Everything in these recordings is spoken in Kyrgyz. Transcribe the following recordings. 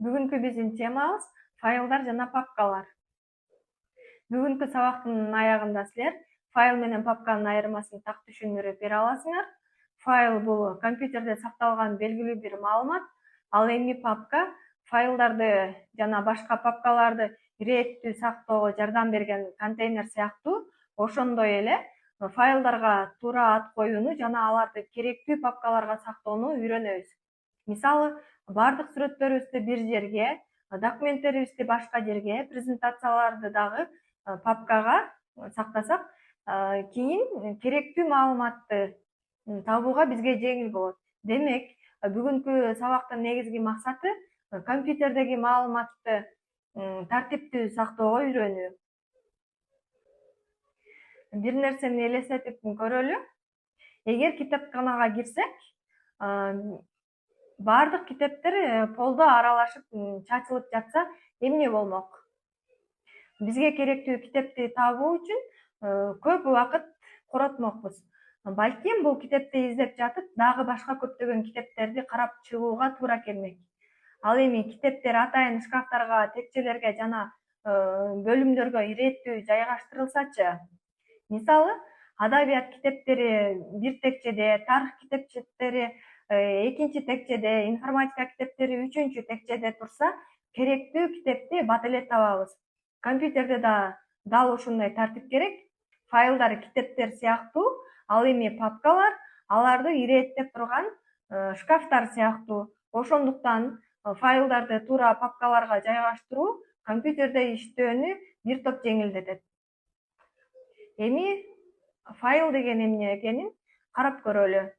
Бүгүнкү биздин темабыз файлдар жана папкалар. Бүгүнкү сабактын аягында силер файл менен папканын айырмасын так түшүндүрүп бере аласыңар. Файл бул компьютерде сакталган белгилүү бир маалымат, ал эми папка файлдарды жана башка папкаларды ирээттүү сактоого жардам берген контейнер сыяктуу, ошондой эле файлдарга туура ат коюуну жана аларды керектүү папкаларга сактоону үйрөнөбүз. Мисалы, бардык сүрөттөрүбүздү бир жерге, документтерибизди башка жерге, презентацияларды дагы папкага сактасак, кийин керектүү маалыматты табууга бизге жеңил болот. Демек, бүгүнкү сабактын негизги максаты компьютердеги маалыматты тартиптүү сактоого үйрөнүү. Бир нерсени элестетип көрөлү. Эгер китепканага кирсек, бардык китептер полдо аралашып чачылып жатса эмне болмок? Бизге керектүү китепти табуу үчүн көп убакыт коротмокпуз. Балким бул китепти издеп жатып, дагы башка көптөгөн китептерди карап чыгууга туура келмек. Ал эми китептер атайын шкафтарга, текчелерге жана бөлүмдөргө ирээттүү жайгаштырылсачы. Мисалы, адабият китептери бир текчеде, тарых китептери экинчи текчеде, информатика китептери үчүнчү текчеде турса, керектүү китепти бат эле табабыз. Компьютерде да дал ушундай тартип керек. Файлдар китептер сыяктуу, ал эми папкалар аларды ирээттеп турган шкафтар сыяктуу. Ошондуктан файлдарды туура папкаларга жайгаштыруу компьютерде иштөөнү бир топ жеңилдетет. Эми файл деген эмне экенин карап көрөлү.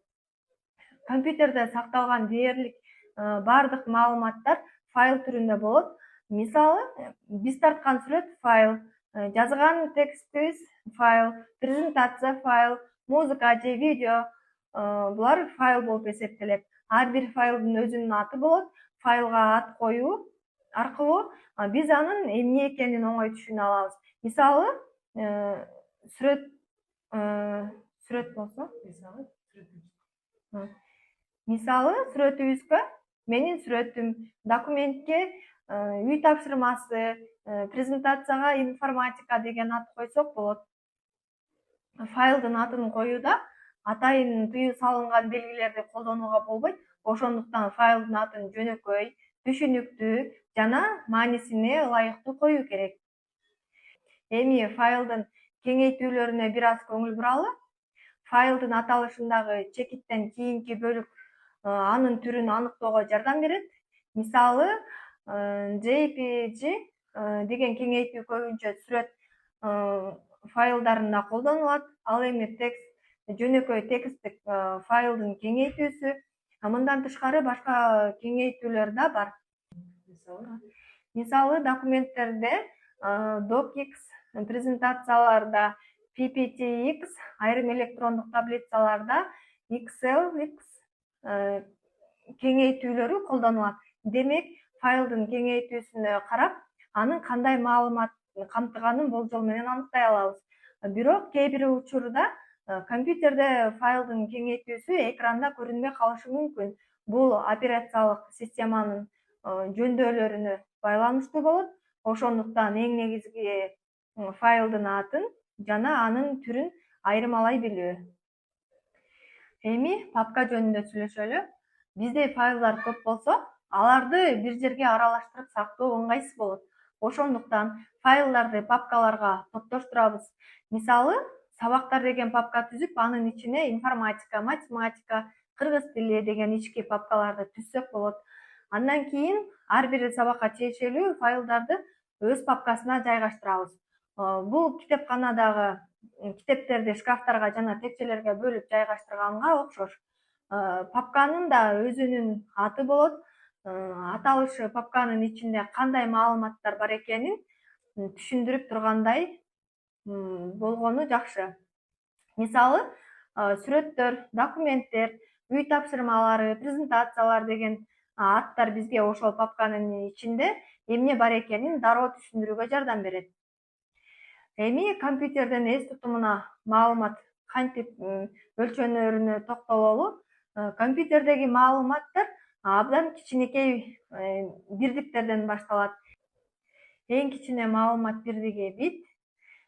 Компьютерде сакталган дээрлик бардык маалыматтар файл түрүндө болот. Мисалы, биз тарткан сүрөт файл, жазган текстибиз файл, презентация файл, музыка же видео булар файл болуп эсептелет. Ар бир файлдын өзүнүн аты болот. Файлга ат коюу аркылуу биз анын эмне экенин оңой түшүнө алабыз. Мисалы, сүрөт болсо, мисалы, сүрөтүбүзгө менин сүрөтүм, документке үй тапшырмасы, презентацияга информатика деген ат койсок болот. Файлдын атын коюуда атайын тыюу салынган белгилерди колдонууга болбойт. Ошондуктан файлдын атын жөнөкөй, түшүнүктүү жана маанисине ылайыктуу коюу керек. Эми файлдын кеңейтүүлөрүнө бир аз көңүл буралы. Файлдын аталышындагы чекиттен кийинки бөлүк анын түрүн аныктоого жардам берет. Мисалы, JPG деген кеңейтүү көбүнчө сүрөт файлдарында колдонулат. Ал эми текст, жөнөкөй тексттик файлдын кеңейтүүсү. Мындан тышкары башка кеңейтүүлөр да бар. Мисалы, документтерде DocX, презентацияларда PPTX, айрым электрондук таблицаларда XLX кеңейтүүлөрү колдонулат. Демек, файлдын кеңейтүүсүнө карап, анын кандай маалымат камтыганын болжол менен аныктай алабыз. Бирок кээ бир учурда компьютерде файлдын кеңейтүүсү экранда көрүнбөй калышы мүмкүн. Бул операциялык системанын жөндөөлөрүнө байланыштуу болот. Ошондуктан эң негизги файлдын атын жана анын түрүн айырмалай билүү. Эми папка жөнүндө сүйлөшөлү. Бизде файлдар көп болсо, аларды бир жерге аралаштырып сактоо ыңгайсыз болот. Ошондуктан файлдарды папкаларга топтоштурабыз. Мисалы, сабактар деген папка түзүп, анын ичине информатика, математика, кыргыз тили деген ички папкаларды түзсөк болот. Андан кийин ар бир сабакка тиешелүү файлдарды өз папкасына жайгаштырабыз. Бул китепканадагы китептерди шкафтарга жана текчелерге бөлүп жайгаштырганга окшош. Папканын да өзүнүн аты болот. Аталышы папканын ичинде кандай маалыматтар бар экенин түшүндүрүп тургандай болгону жакшы. Мисалы, сүрөттөр, документтер, үй тапшырмалары, презентациялар деген аттар бизге ошол папканын ичинде эмне бар экенин дароо түшүндүрүүгө жардам берет. Эми компьютердин эс тутумуна маалымат кантип өлчөнөрүнө токтололу. Компьютердеги маалыматтар Абдан кичинекей бирдиктерден башталат. Эң кичине маалымат бирдиги бит.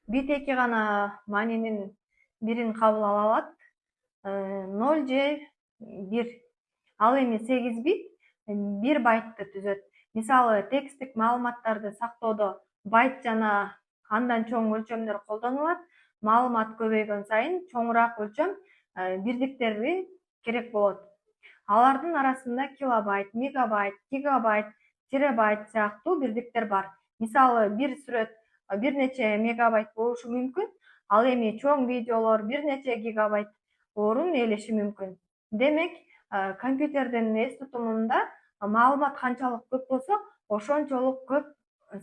Бит 2 гана маанинин бирин кабыл ала алат. 0 же 1. Ал эми 8 бит 1 байтты түзөт. Мисалы тексттик маалыматтарды сактоодо байт жана андан чоң өлчөмдөр колдонулат. Маалымат көбөйгөн сайын чоңураак өлчөм бирдиктери керек болот. Алардын арасында килобайт, мегабайт, гигабайт, терабайт сыяктуу бирдиктер бар. Мисалы бир сүрөт бир нече мегабайт болушу мүмкүн. Ал эми чоң видеолор бир нече гигабайт орун ээлеши мүмкүн. Демек, компьютердин эс тутумунда маалымат канчалык көп болсо, ошончолук көп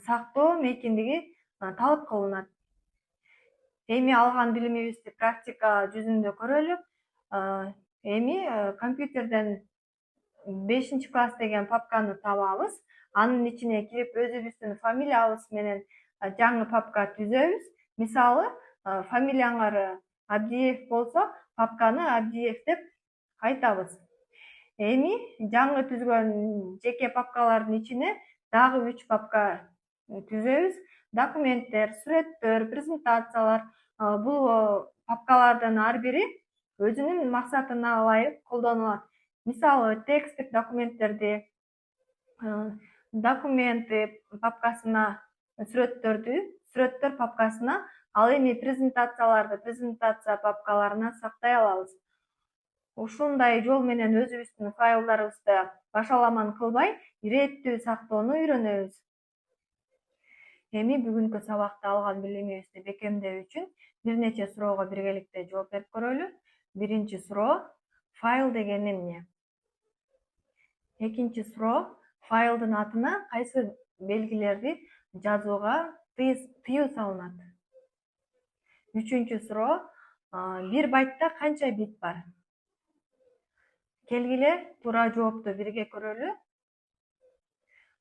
сактоо мейкиндиги талап кылынат. Эми алган билимибизди практика жүзүндө көрөлү. Эми компьютерден 5-класс деген папканы табабыз. Анын ичине кирип өзүбүздүн фамилиябыз менен жаңы папка түзөбүз. Мисалы, фамилияңар Абдиев болсо, папканы Абдиев деп айтабыз. Эми жаңы түзгөн жеке папкалардын ичине дагы 3 папка түзөбүз. Документтер, сүрөттөр, презентациялар. Бул папкалардын ар бири өзүнүн максатына ылайык колдонулат. Мисалы, тексттик документтерди документы папкасына, сүрөттөр папкасына, ал эми презентацияларды презентация папкаларына сактай алабыз. Ушундай жол менен өзүбүздүн файлдарыбызды башаламан кылбай, иреттүү сактоону үйрөнөбүз. Эми бүгүнкү сабакта алган билимибизди бекемдөө үчүн бир нече суроого биргеликте жооп берип көрөлү. Биринчи суроо: файл деген эмне? Экинчи суроо: файлдын атына кайсы белгилерди жазууга тыюу салынат? Үчүнчү суроо: 1 байтта канча бит бар? Келгиле туура жоопту бирге көрөлү.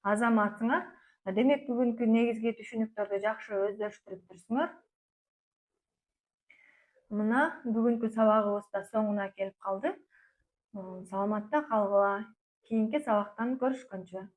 Азаматсыңар. Демек, бүгүнкү негизги түшүнүктөрдү жакшы өздөштүрүптүрсүңөр. Мына бүгүнкү сабагыбыз да соңуна келип калды. Саламатта калгыла. Кийинки сабактан көрүшкөнчө.